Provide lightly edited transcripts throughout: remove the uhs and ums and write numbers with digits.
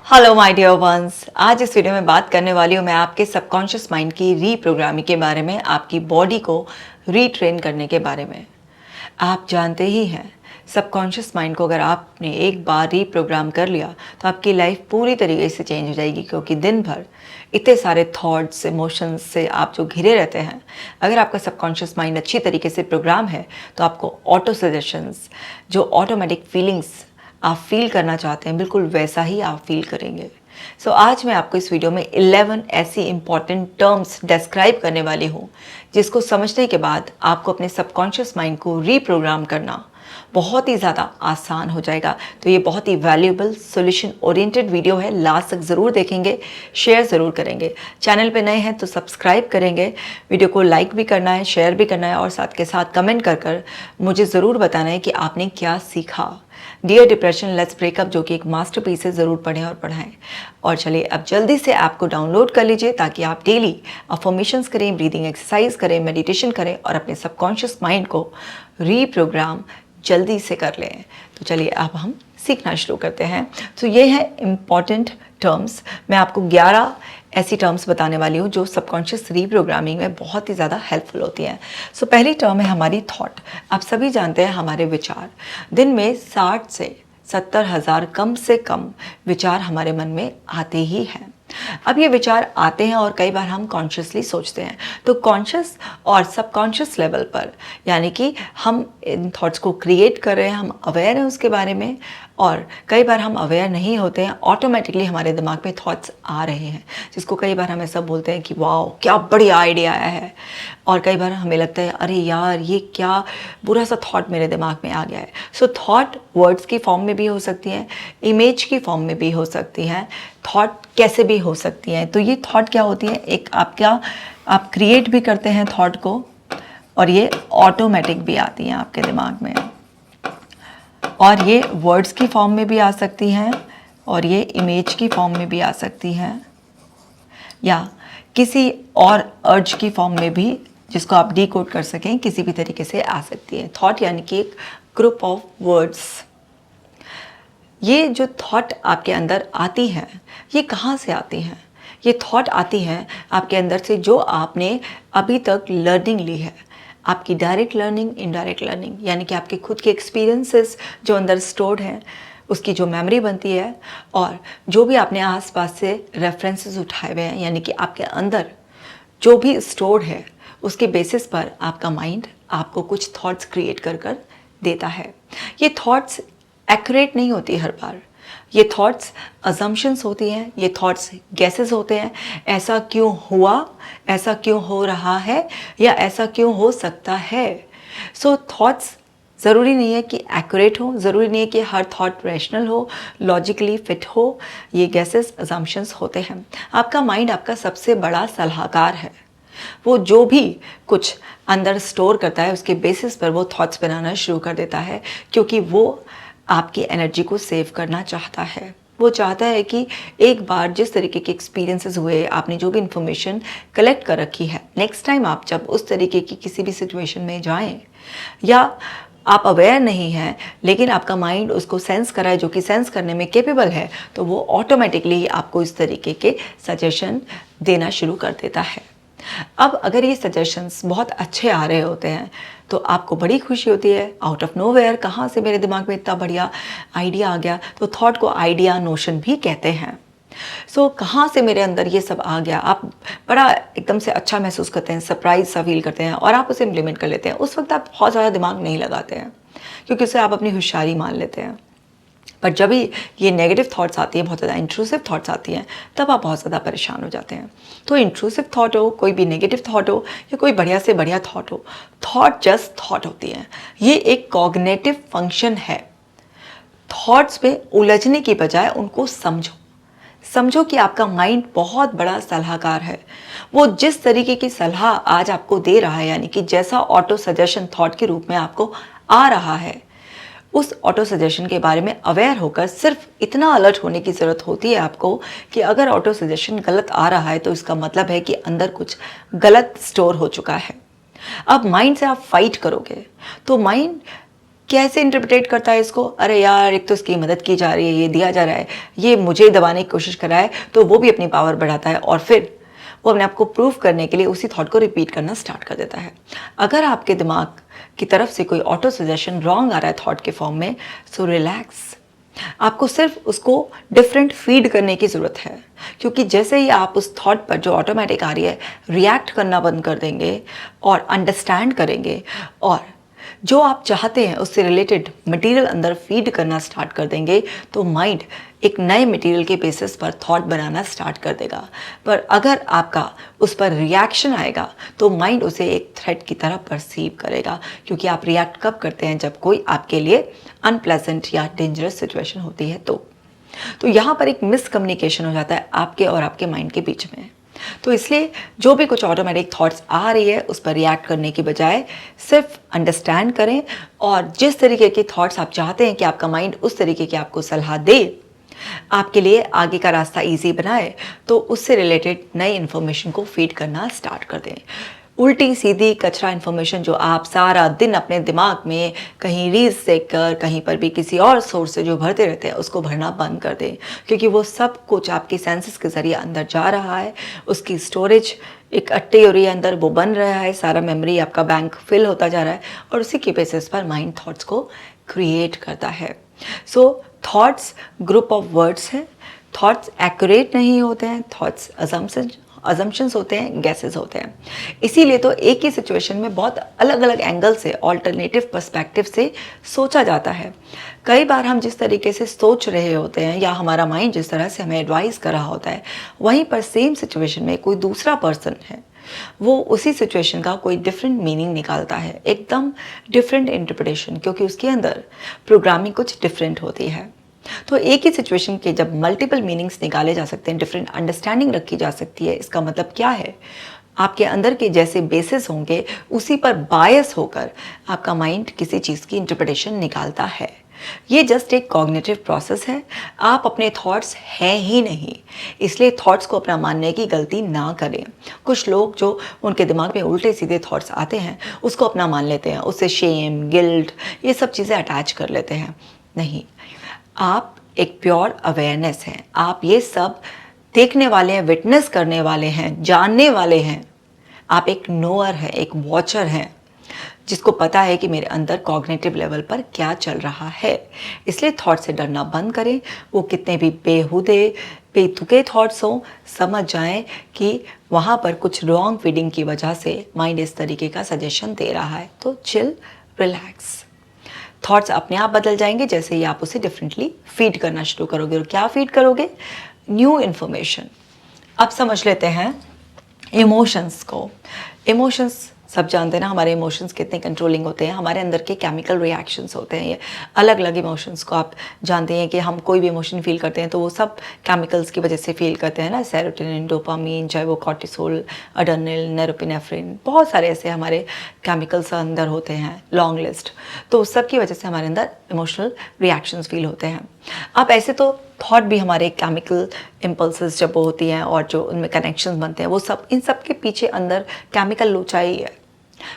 Hello my dear ones. आज इस video में बात करने वाली हूँ मैं आपके सबकॉन्शियस माइंड की रीप्रोग्रामिंग के बारे में, आपकी बॉडी को रीट्रेन करने के बारे में। आप जानते ही हैं, सबकॉन्शियस माइंड को अगर आपने एक बार रीप्रोग्राम कर लिया तो आपकी लाइफ पूरी तरीके से चेंज हो जाएगी, क्योंकि दिन भर इतने सारे थॉट्स, इमोशंस से आप जो घिरे रहते हैं, अगर आपका सबकॉन्शियस माइंड अच्छी तरीके से प्रोग्राम है तो आपको ऑटो सजेशंस, जो ऑटोमेटिक फीलिंग्स आप फील करना चाहते हैं, बिल्कुल वैसा ही आप फील करेंगे। आज मैं आपको इस वीडियो में 11 ऐसी इंपॉर्टेंट टर्म्स डिस्क्राइब करने वाली हूँ जिसको समझने के बाद आपको अपने सबकॉन्शियस माइंड को रीप्रोग्राम करना बहुत ही ज़्यादा आसान हो जाएगा। तो ये बहुत ही वैल्यूएबल, सॉल्यूशन ओरिएंटेड वीडियो है। लास्ट तक ज़रूर देखेंगे, शेयर ज़रूर करेंगे। चैनल पे नए हैं तो सब्सक्राइब करेंगे, वीडियो को लाइक भी करना है, शेयर भी करना है और साथ के साथ कमेंट कर मुझे ज़रूर बताना है कि आपने क्या सीखा। डियर डिप्रेशन लेट्स ब्रेकअप, जो कि एक मास्टरपीस है, ज़रूर पढ़ें और पढ़ाएं। और चलिए अब जल्दी से ऐप को डाउनलोड कर लीजिए ताकि आप डेली अफर्मेशंस करें, ब्रीदिंग एक्सरसाइज करें, मेडिटेशन करें और अपने सबकॉन्शियस माइंड को रीप्रोग्राम जल्दी से कर लें। तो चलिए अब हम सीखना शुरू करते हैं। तो ये है इम्पॉर्टेंट टर्म्स। मैं आपको 11 ऐसी टर्म्स बताने वाली हूँ जो सबकॉन्शियस रीप्रोग्रामिंग में बहुत ही ज़्यादा हेल्पफुल होती हैं। पहली टर्म है हमारी थॉट। आप सभी जानते हैं हमारे विचार, दिन में 60 से 70 हज़ार कम से कम विचार हमारे मन में आते ही हैं। अब ये विचार आते हैं और कई बार हम कॉन्शियसली सोचते हैं। तो कॉन्शियस और सबकॉन्शियस लेवल पर, यानी कि हम इन थॉट्स को क्रिएट कर रहे हैं, हम अवेयर हैं उसके बारे में, और कई बार हम अवेयर नहीं होते हैं, ऑटोमेटिकली हमारे दिमाग में थॉट्स आ रहे हैं, जिसको कई बार हम ऐसा बोलते हैं कि वाओ क्या बढ़िया आइडिया आया है। और कई बार हमें लगता है अरे यार ये क्या बुरा सा थॉट मेरे दिमाग में आ गया है। थॉट वर्ड्स की फॉर्म में भी हो सकती हैं, इमेज की फॉर्म में भी हो सकती हैं, थॉट कैसे भी हो सकती हैं। तो ये थॉट क्या होती है, एक आप क्रिएट भी करते हैं थॉट को, और ये ऑटोमेटिक भी आती हैं आपके दिमाग में, और ये वर्ड्स की फॉर्म में भी आ सकती हैं, और ये इमेज की फॉर्म में भी आ सकती हैं, या किसी और अर्ज की फॉर्म में भी, जिसको आप डीकोड कर सकें, किसी भी तरीके से आ सकती है। थॉट यानी कि एक ग्रुप ऑफ वर्ड्स। ये जो थॉट आपके अंदर आती हैं, ये कहाँ से आती हैं? ये थॉट आती हैं आपके अंदर से जो आपने अभी तक लर्निंग ली है, आपकी डायरेक्ट लर्निंग, इनडायरेक्ट लर्निंग, यानी कि आपके खुद के एक्सपीरियंसेस जो अंदर स्टोर्ड हैं, उसकी जो मेमोरी बनती है, और जो भी आपने आसपास से रेफरेंसेस उठाए हुए हैं, यानी कि आपके अंदर जो भी स्टोर्ड है, उसके बेसिस पर आपका माइंड आपको कुछ थॉट्स क्रिएट कर देता है। ये थॉट्स एक्यूरेट नहीं होती हर बार, ये थॉट्स अजम्पशंस होती हैं, ये थॉट्स गैसेस होते हैं। ऐसा क्यों हुआ, ऐसा क्यों हो रहा है, या ऐसा क्यों हो सकता है। थॉट्स ज़रूरी नहीं है कि एक्यूरेट हो, ज़रूरी नहीं है कि हर थॉट रैशनल हो, लॉजिकली फिट हो। ये गैसेस, अजम्पशंस होते हैं। आपका माइंड आपका सबसे बड़ा सलाहकार है। वो जो भी कुछ अंदर स्टोर करता है, उसके बेसिस पर वो थॉट्स बनाना शुरू कर देता है, क्योंकि वो आपकी एनर्जी को सेव करना चाहता है। वो चाहता है कि एक बार जिस तरीके के एक्सपीरियंसेस हुए, आपने जो भी इंफॉर्मेशन कलेक्ट कर रखी है, नेक्स्ट टाइम आप जब उस तरीके की किसी भी सिचुएशन में जाएं, या आप अवेयर नहीं हैं लेकिन आपका माइंड उसको सेंस कर रहा है, जो कि सेंस करने में कैपेबल है, तो वो ऑटोमेटिकली आपको इस तरीके के सजेशन देना शुरू कर देता है। अब अगर ये सजेशंस बहुत अच्छे आ रहे होते हैं तो आपको बड़ी खुशी होती है। आउट ऑफ नोवेयर कहाँ से मेरे दिमाग में इतना बढ़िया आइडिया आ गया। तो थॉट को आइडिया नोशन भी कहते हैं। कहाँ से मेरे अंदर ये सब आ गया, आप बड़ा एकदम से अच्छा महसूस करते हैं, सरप्राइज सा फील करते हैं, और आप उसे इम्प्लीमेंट कर लेते हैं। उस वक्त आप बहुत ज़्यादा दिमाग नहीं लगाते हैं, क्योंकि उसे आप अपनी होशियारी मान लेते हैं। पर जब भी ये नेगेटिव थॉट्स आती हैं, बहुत ज़्यादा इंट्रूसिव थॉट्स आती हैं, तब आप बहुत ज़्यादा परेशान हो जाते हैं। तो इंट्रूसिव थॉट हो, कोई भी नेगेटिव थॉट हो, या कोई बढ़िया से बढ़िया थॉट हो, थॉट जस्ट थॉट होती है। ये एक कॉग्निटिव फंक्शन है। थॉट्स पे उलझने की बजाय उनको समझो कि आपका माइंड बहुत बड़ा सलाहकार है। वो जिस तरीके की सलाह आज आपको दे रहा है, यानी कि जैसा ऑटो सजेशन थॉट के रूप में आपको आ रहा है, उस ऑटो सजेशन के बारे में अवेयर होकर सिर्फ इतना अलर्ट होने की ज़रूरत होती है आपको कि अगर ऑटो सजेशन गलत आ रहा है तो इसका मतलब है कि अंदर कुछ गलत स्टोर हो चुका है। अब माइंड से आप फाइट करोगे तो माइंड कैसे इंटरप्रेट करता है इसको, अरे यार एक तो इसकी मदद की जा रही है, ये दिया जा रहा है, ये मुझे दबाने की कोशिश कर रहा है, तो वो भी अपनी पावर बढ़ाता है और फिर वो अपने आप को प्रूव करने के लिए उसी थॉट को रिपीट करना स्टार्ट कर देता है। अगर आपके दिमाग की तरफ से कोई ऑटो सजेशन रॉन्ग आ रहा है थॉट के फॉर्म में, सो रिलैक्स। आपको सिर्फ उसको डिफरेंट फीड करने की ज़रूरत है, क्योंकि जैसे ही आप उस थॉट पर जो ऑटोमेटिक आ रही है रिएक्ट करना बंद कर देंगे और अंडरस्टैंड करेंगे और जो आप चाहते हैं उससे रिलेटेड मटेरियल अंदर फीड करना स्टार्ट कर देंगे, तो माइंड एक नए मटेरियल के बेसिस पर थॉट बनाना स्टार्ट कर देगा। पर अगर आपका उस पर रिएक्शन आएगा तो माइंड उसे एक थ्रेट की तरह परसीव करेगा, क्योंकि आप रिएक्ट कब करते हैं, जब कोई आपके लिए अनप्लेजेंट या डेंजरस सिचुएशन होती है। तो यहाँ पर एक मिसकम्युनिकेशन हो जाता है आपके और आपके माइंड के बीच में। तो इसलिए जो भी कुछ ऑटोमेटिक थॉट्स आ रही है उस पर रिएक्ट करने की बजाय सिर्फ अंडरस्टैंड करें, और जिस तरीके के थॉट्स आप चाहते हैं कि आपका माइंड उस तरीके की आपको सलाह दे, आपके लिए आगे का रास्ता इजी बनाए, तो उससे रिलेटेड नई इन्फॉर्मेशन को फीड करना स्टार्ट कर दें। उल्टी सीधी कचरा इन्फॉर्मेशन जो आप सारा दिन अपने दिमाग में कहीं रील्स देखकर, कहीं पर भी किसी और सोर्स से जो भरते रहते हैं, उसको भरना बंद कर दें, क्योंकि वो सब कुछ आपकी सेंसेस के ज़रिए अंदर जा रहा है, उसकी स्टोरेज इकट्ठी हो रही है अंदर, वो बन रहा है, सारा मेमोरी आपका बैंक फिल होता जा रहा है और उसी के बेसिस पर माइंड थॉट्स को क्रिएट करता है। सो थॉट्स ग्रुप ऑफ वर्ड्स हैं, थॉट्स एक्यूरेट नहीं होते हैं, थॉट्स अजम्पशंस होते हैं, गैसेस होते हैं। इसीलिए तो एक ही सिचुएशन में बहुत अलग अलग एंगल से, ऑल्टरनेटिव पर्सपेक्टिव से सोचा जाता है। कई बार हम जिस तरीके से सोच रहे होते हैं या हमारा माइंड जिस तरह से हमें एडवाइस कर रहा होता है, वहीं पर सेम सिचुएशन में कोई दूसरा पर्सन है, वो उसी सिचुएशन का कोई डिफरेंट मीनिंग निकालता है, एकदम डिफरेंट इंटरप्रिटेशन, क्योंकि उसके अंदर प्रोग्रामिंग कुछ डिफरेंट होती है। तो एक ही सिचुएशन के जब मल्टीपल मीनिंग्स निकाले जा सकते हैं, डिफरेंट अंडरस्टैंडिंग रखी जा सकती है, इसका मतलब क्या है, आपके अंदर के जैसे बेसिस होंगे उसी पर बायस होकर आपका माइंड किसी चीज़ की इंटरप्रिटेशन निकालता है। ये जस्ट एक कॉग्निटिव प्रोसेस है, आप अपने थॉट्स हैं ही नहीं, इसलिए थॉट्स को अपना मानने की गलती ना करें। कुछ लोग जो उनके दिमाग में उल्टे सीधे थॉट्स आते हैं उसको अपना मान लेते हैं, उससे शेम, गिल्ट, ये सब चीज़ें अटैच कर लेते हैं। नहीं, आप एक प्योर अवेयरनेस हैं, आप ये सब देखने वाले हैं, विटनेस करने वाले हैं, जानने वाले हैं। आप एक नोअर हैं, एक वॉचर हैं, जिसको पता है कि मेरे अंदर कॉग्निटिव लेवल पर क्या चल रहा है। इसलिए थॉट से डरना बंद करें, वो कितने भी बेहुदे, बेतुके थॉट्स हों, समझ जाएं कि वहाँ पर कुछ रॉन्ग फीडिंग की वजह से माइंड इस तरीके का सजेशन दे रहा है। तो चिल, रिलैक्स। थॉट्स अपने आप बदल जाएंगे जैसे ही आप उसे डिफरेंटली फीड करना शुरू करोगे। और क्या फीड करोगे? New information. अब समझ लेते हैं इमोशंस को। इमोशंस सब जानते हैं ना, हमारे इमोशंस कितने कंट्रोलिंग होते हैं, हमारे अंदर के केमिकल रिएक्शंस होते हैं। ये अलग अलग इमोशंस को आप जानते हैं कि हम कोई भी इमोशन फील करते हैं तो वो सब केमिकल्स की वजह से फील करते हैं ना, सेरोटोनिन, डोपामीन, चाहे वो कॉर्टिसोल, एड्रेनलिन, नोरोपिनेफ्रिन, बहुत सारे ऐसे हमारे केमिकल्स अंदर होते हैं, लॉन्ग लिस्ट। तो उस सब की वजह से हमारे अंदर इमोशनल रिएक्शंस फील होते हैं। अब ऐसे तो थॉट भी हमारे केमिकल इम्पल्सेस जब होती हैं और जो उनमें कनेक्शंस बनते हैं, वो सब, इन सब के पीछे अंदर केमिकल लोचाई है।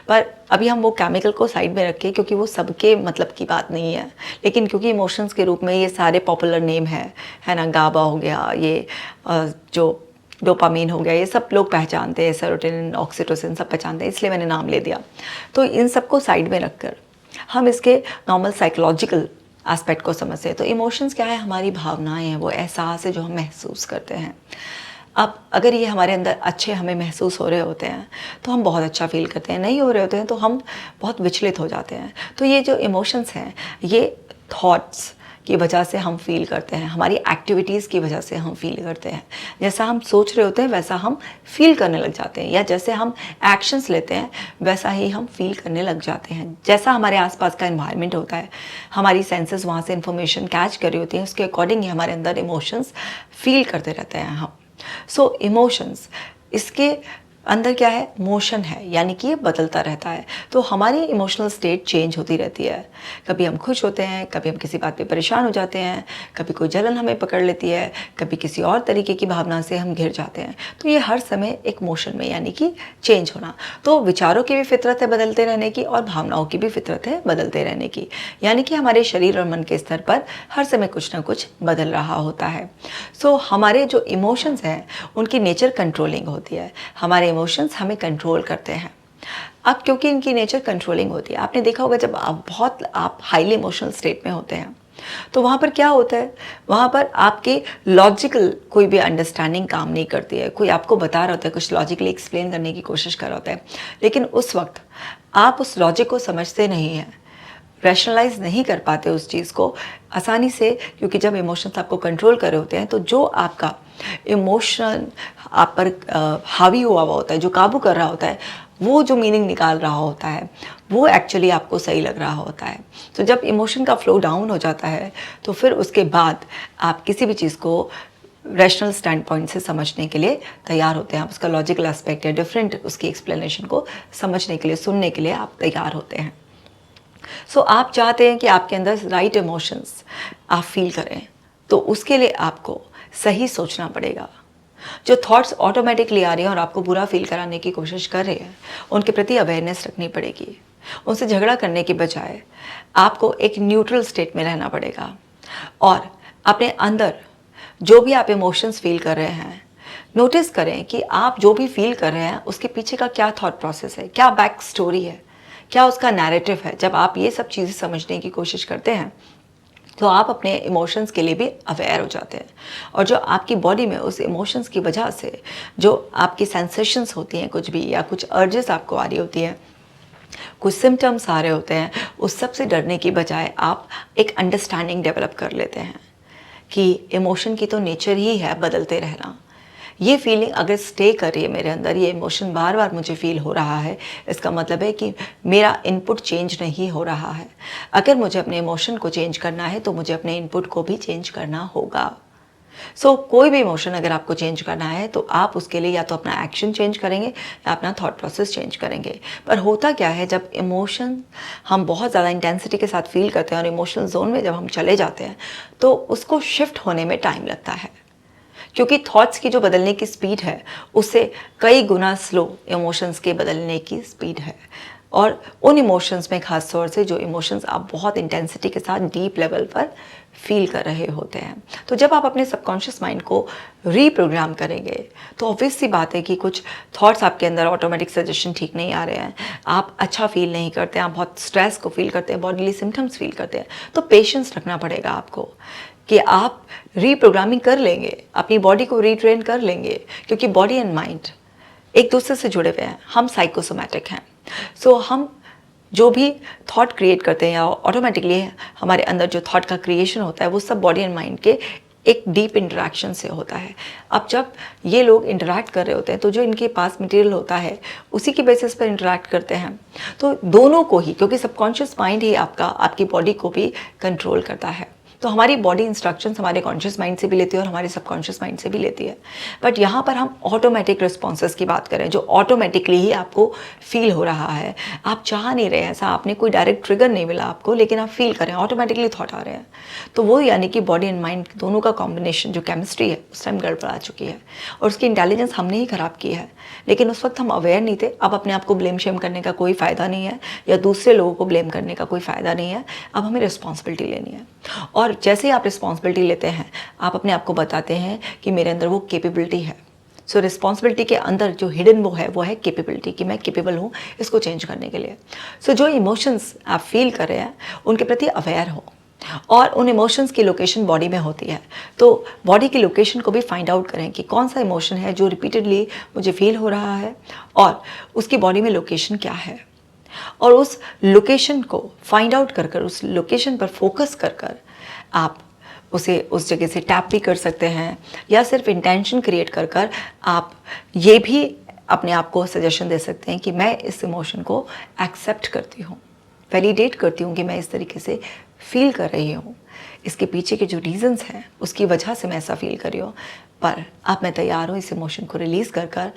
पर अभी हम वो केमिकल को साइड में रखें, क्योंकि वो सबके मतलब की बात नहीं है, लेकिन क्योंकि इमोशंस के रूप में ये सारे पॉपुलर नेम है ना, गाबा हो गया, ये जो डोपामीन हो गया, ये सब लोग पहचानते हैं, सेरोटोनिन, ऑक्सीटोसिन सब पहचानते हैं, इसलिए मैंने नाम ले दिया। तो इन सबको साइड में रखकर हम इसके नॉर्मल साइकोलॉजिकल एस्पेक्ट को समझते हैं। तो इमोशंस क्या है? हमारी भावनाएं हैं, वो एहसास है जो हम महसूस करते हैं। अब अगर ये हमारे अंदर अच्छे हमें महसूस हो रहे होते हैं तो हम बहुत अच्छा फील करते हैं, नहीं हो रहे होते हैं तो हम बहुत विचलित हो जाते हैं। तो ये जो इमोशंस हैं, ये थॉट्स की वजह से हम फील करते हैं, हमारी एक्टिविटीज़ की वजह से हम फील करते हैं। जैसा हम सोच रहे होते हैं वैसा हम फील करने लग जाते हैं, या जैसे हम एक्शंस लेते हैं वैसा ही हम फील करने लग जाते हैं। जैसा हमारे आसपास का एनवायरनमेंट होता है, हमारी सेंसेस वहाँ से इंफॉर्मेशन कैच कर रही होती हैं, उसके अकॉर्डिंग ही हमारे अंदर इमोशंस फील करते रहते हैं हम। सो इमोशंस, इसके अंदर क्या है, मोशन है, यानी कि ये बदलता रहता है। तो हमारी इमोशनल स्टेट चेंज होती रहती है। कभी हम खुश होते हैं, कभी हम किसी बात पे परेशान हो जाते हैं, कभी कोई जलन हमें पकड़ लेती है, कभी किसी और तरीके की भावना से हम घिर जाते हैं। तो ये हर समय एक मोशन में, यानी कि चेंज होना। तो विचारों की भी फितरत है बदलते रहने की, और भावनाओं की भी फितरत है बदलते रहने की, यानी कि हमारे शरीर और मन के स्तर पर हर समय कुछ ना कुछ बदल रहा होता है। सो हमारे जो इमोशंस हैं उनकी नेचर कंट्रोलिंग होती है। हमारे इमोशंस हमें कंट्रोल करते हैं। अब क्योंकि इनकी नेचर कंट्रोलिंग होती है, आपने देखा होगा जब आप हाईली इमोशनल स्टेट में होते हैं तो वहाँ पर क्या होता है, वहाँ पर आपके लॉजिकल कोई भी अंडरस्टैंडिंग काम नहीं करती है। कोई आपको बता रहा होता है, कुछ लॉजिकली एक्सप्लेन करने की कोशिश कर रहा होता है, लेकिन उस वक्त आप उस लॉजिक को समझते नहीं हैं, रैशनलाइज नहीं कर पाते उस चीज़ को आसानी से, क्योंकि जब इमोशंस आपको कंट्रोल कर रहे होते हैं तो जो आपका इमोशन आप पर हावी हुआ होता है, जो काबू कर रहा होता है, वो जो मीनिंग निकाल रहा होता है वो एक्चुअली आपको सही लग रहा होता है। तो जब इमोशन का फ्लो डाउन हो जाता है तो फिर उसके बाद आप किसी भी चीज़ को रैशनल स्टैंड पॉइंट से समझने के लिए तैयार होते हैं। आप उसका लॉजिकल एस्पेक्ट या डिफरेंट उसकी एक्सप्लेनेशन को समझने के लिए, सुनने के लिए आप तैयार होते हैं। सो आप चाहते हैं कि आपके अंदर राइट इमोशंस आप फील करें, तो उसके लिए आपको सही सोचना पड़ेगा। जो थॉट्स ऑटोमेटिकली आ रही हैं और आपको बुरा फील कराने की कोशिश कर रहे हैं, उनके प्रति अवेयरनेस रखनी पड़ेगी। उनसे झगड़ा करने के बजाय आपको एक न्यूट्रल स्टेट में रहना पड़ेगा और अपने अंदर जो भी आप इमोशंस फील कर रहे हैं, नोटिस करें कि आप जो भी फील कर रहे हैं उसके पीछे का क्या थॉट प्रोसेस है, क्या बैक स्टोरी है, क्या उसका नैरेटिव है। जब आप ये सब चीज़ें समझने की कोशिश करते हैं तो आप अपने इमोशंस के लिए भी अवेयर हो जाते हैं, और जो आपकी बॉडी में उस इमोशंस की वजह से जो आपकी सेंसेशंस होती हैं, कुछ भी या कुछ अर्जेस आपको आ रही होती हैं, कुछ सिम्टम्स आ रहे होते हैं, उस सब से डरने की बजाय आप एक अंडरस्टैंडिंग डेवलप कर लेते हैं कि इमोशन की तो नेचर ही है बदलते रहना। ये फीलिंग अगर स्टे कर रही है मेरे अंदर, ये इमोशन बार बार मुझे फील हो रहा है, इसका मतलब है कि मेरा इनपुट चेंज नहीं हो रहा है। अगर मुझे अपने इमोशन को चेंज करना है तो मुझे अपने इनपुट को भी चेंज करना होगा। कोई भी इमोशन अगर आपको चेंज करना है तो आप उसके लिए या तो अपना एक्शन चेंज करेंगे या अपना थॉट प्रोसेस चेंज करेंगे। पर होता क्या है, जब इमोशन हम बहुत ज़्यादा इंटेंसिटी के साथ फील करते हैं और इमोशनल जोन में जब हम चले जाते हैं तो उसको शिफ्ट होने में टाइम लगता है, क्योंकि थॉट्स की जो बदलने की स्पीड है उससे कई गुना स्लो इमोशंस के बदलने की स्पीड है। और उन इमोशंस में खास तौर से जो इमोशंस आप बहुत इंटेंसिटी के साथ डीप लेवल पर फील कर रहे होते हैं। तो जब आप अपने सबकॉन्शियस माइंड को रीप्रोग्राम करेंगे तो ऑब्वियस सी बात है कि कुछ थॉट्स आपके अंदर ऑटोमेटिक सजेशन ठीक नहीं आ रहे हैं, आप अच्छा फील नहीं करते, आप बहुत स्ट्रेस को फील करते हैं, बॉडीली सिम्टम्स फील करते हैं। तो पेशेंस रखना पड़ेगा आपको कि आप रीप्रोग्रामिंग कर लेंगे, अपनी बॉडी को रीट्रेन कर लेंगे, क्योंकि बॉडी एंड माइंड एक दूसरे से जुड़े हुए हैं। हम साइकोसोमैटिक हैं। हम जो भी थॉट क्रिएट करते हैं या ऑटोमेटिकली हमारे अंदर जो थॉट का क्रिएशन होता है वो सब बॉडी एंड माइंड के एक डीप इंटरेक्शन से होता है। अब जब ये लोग इंटरैक्ट कर रहे होते हैं तो जो इनके पास मटेरियल होता है उसी की बेसिस पर इंटरैक्ट करते हैं। तो दोनों को ही, क्योंकि सबकॉन्शियस माइंड ही आपकी बॉडी को भी कंट्रोल करता है, तो हमारी बॉडी इंस्ट्रक्शंस हमारे कॉन्शियस माइंड से भी लेती है और हमारे सबकॉन्शियस माइंड से भी लेती है। बट यहाँ पर हम ऑटोमेटिक रिस्पॉन्सेस की बात करें, जो ऑटोमेटिकली ही आपको फील हो रहा है। आप चाह नहीं रहे ऐसा, आपने कोई डायरेक्ट ट्रिगर नहीं मिला आपको, लेकिन आप फील करें, ऑटोमेटिकली थॉट आ रहे हैं। तो वो यानी कि बॉडी एंड माइंड दोनों का कॉम्बिनेशन, जो केमिस्ट्री है उस टाइम गड़बड़ा चुकी है और उसकी इंटेलिजेंस हमने ही ख़राब की है। लेकिन उस वक्त हम अवेयर नहीं थे। अब अपने आप को ब्लेम शेम करने का कोई फ़ायदा नहीं है, या दूसरे लोगों को ब्लेम करने का कोई फ़ायदा नहीं है। अब हमें रिस्पॉन्सिबिलिटी लेनी है, और जैसे ही आप रिस्पॉन्सिबिलिटी लेते हैं आप अपने आप को बताते हैं कि मेरे अंदर वो कैपेबिलिटी है। रिस्पॉन्सिबिलिटी के अंदर जो हिडन वो है कैपेबिलिटी, कि मैं कैपेबल हूँ इसको चेंज करने के लिए। जो इमोशंस आप फील कर रहे हैं उनके प्रति अवेयर हो, और उन इमोशंस की लोकेशन बॉडी में होती है। तो बॉडी की लोकेशन को भी फाइंड आउट करें कि कौन सा इमोशन है जो रिपीटेडली मुझे फील हो रहा है और उसकी बॉडी में लोकेशन क्या है, और उस लोकेशन को फाइंड आउट कर कर, उस लोकेशन पर फोकस कर कर आप उसे उस जगह से टैप भी कर सकते हैं, या सिर्फ इंटेंशन क्रिएट कर कर आप ये भी अपने आप को सजेशन दे सकते हैं कि मैं इस इमोशन को एक्सेप्ट करती हूँ, वैलिडेट करती हूँ कि मैं इस तरीके से फील कर रही हूँ, इसके पीछे के जो रीजंस हैं उसकी वजह से मैं ऐसा फील कर रही हूँ, पर अब मैं तैयार हूँ इस इमोशन को रिलीज़ कर कर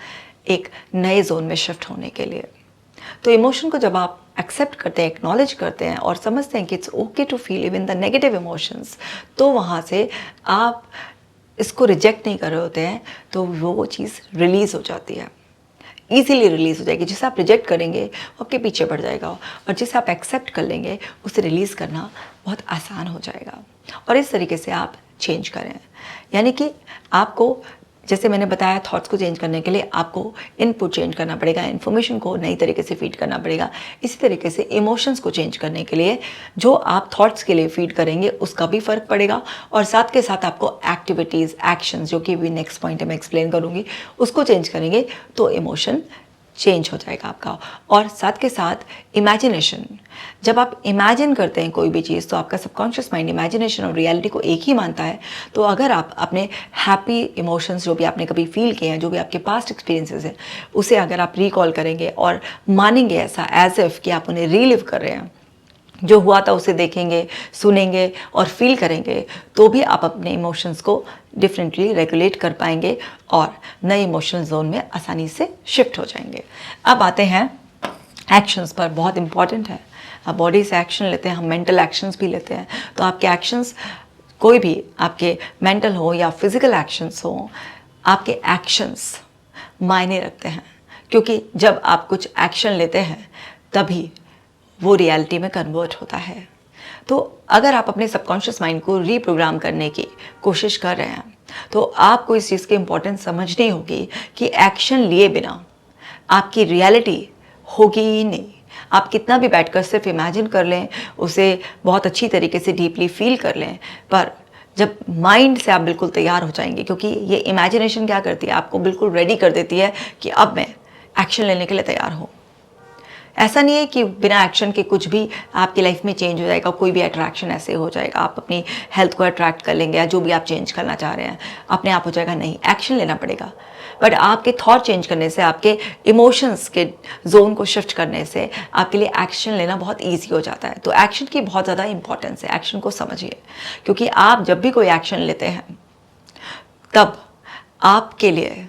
एक नए जोन में शिफ्ट होने के लिए। तो इमोशन को जब आप एक्सेप्ट करते हैं, एक्नॉलेज करते हैं और समझते हैं कि it's okay to feel even the negative emotions, तो वहाँ से आप इसको रिजेक्ट नहीं कर रहे होते हैं, तो वो चीज़ रिलीज़ हो जाती है, ईजीली रिलीज़ हो जाएगी। जिसे आप रिजेक्ट करेंगे वो आपके पीछे पड़ जाएगा, और जिसे आप एक्सेप्ट कर लेंगे उसे रिलीज़ करना बहुत आसान हो जाएगा। और इस तरीके से आप चेंज करें, यानी कि आपको, जैसे मैंने बताया, थॉट्स को चेंज करने के लिए आपको इनपुट चेंज करना पड़ेगा, इन्फॉर्मेशन को नई तरीके से फीड करना पड़ेगा। इसी तरीके से इमोशंस को चेंज करने के लिए जो आप थॉट्स के लिए फीड करेंगे उसका भी फ़र्क पड़ेगा, और साथ के साथ आपको एक्टिविटीज़, एक्शंस, जो कि भी नेक्स्ट पॉइंट में एक्सप्लेन करूँगी, उसको चेंज करेंगे तो इमोशन चेंज हो जाएगा आपका। और साथ के साथ इमेजिनेशन, जब आप इमेजिन करते हैं कोई भी चीज़, तो आपका सबकॉन्शियस माइंड इमेजिनेशन और रियलिटी को एक ही मानता है। तो अगर आप अपने हैप्पी इमोशंस, जो भी आपने कभी फील किए हैं, जो भी आपके पास्ट एक्सपीरियंसेस हैं, उसे अगर आप रिकॉल करेंगे और मानेंगे ऐसा एज इफ कि आप उन्हें रीलिव कर रहे हैं, जो हुआ था उसे देखेंगे, सुनेंगे और फील करेंगे, तो भी आप अपने इमोशंस को डिफरेंटली रेगुलेट कर पाएंगे और नए इमोशनल जोन में आसानी से शिफ्ट हो जाएंगे। अब आते हैं एक्शंस पर, बहुत इंपॉर्टेंट है। आप बॉडी से एक्शन लेते हैं, हम मेंटल एक्शंस भी लेते हैं। तो आपके एक्शंस, कोई भी आपके मेंटल हो या फिजिकल एक्शंस हो, आपके एक्शंस मायने रखते हैं, क्योंकि जब आप कुछ एक्शन लेते हैं तभी वो रियलिटी में कन्वर्ट होता है। तो अगर आप अपने सबकॉन्शियस माइंड को रीप्रोग्राम करने की कोशिश कर रहे हैं, तो आपको इस चीज़ की इम्पोर्टेंस समझनी होगी कि एक्शन लिए बिना आपकी रियलिटी होगी ही नहीं। आप कितना भी बैठकर सिर्फ इमेजिन कर लें, उसे बहुत अच्छी तरीके से डीपली फील कर लें, पर जब माइंड से आप बिल्कुल तैयार हो जाएंगे, क्योंकि ये इमेजिनेशन क्या करती है, आपको बिल्कुल रेडी कर देती है कि अब मैं एक्शन लेने के लिए तैयार हूँ। ऐसा नहीं है कि बिना एक्शन के कुछ भी आपकी लाइफ में चेंज हो जाएगा, कोई भी अट्रैक्शन ऐसे हो जाएगा, आप अपनी हेल्थ को अट्रैक्ट कर लेंगे या जो भी आप चेंज करना चाह रहे हैं अपने आप हो जाएगा। नहीं, एक्शन लेना पड़ेगा। बट आपके थॉट चेंज करने से, आपके इमोशंस के जोन को शिफ्ट करने से आपके लिए एक्शन लेना बहुत ईजी हो जाता है। तो एक्शन की बहुत ज़्यादा इंपॉर्टेंस है, एक्शन को समझिए, क्योंकि आप जब भी कोई एक्शन लेते हैं तब आपके लिए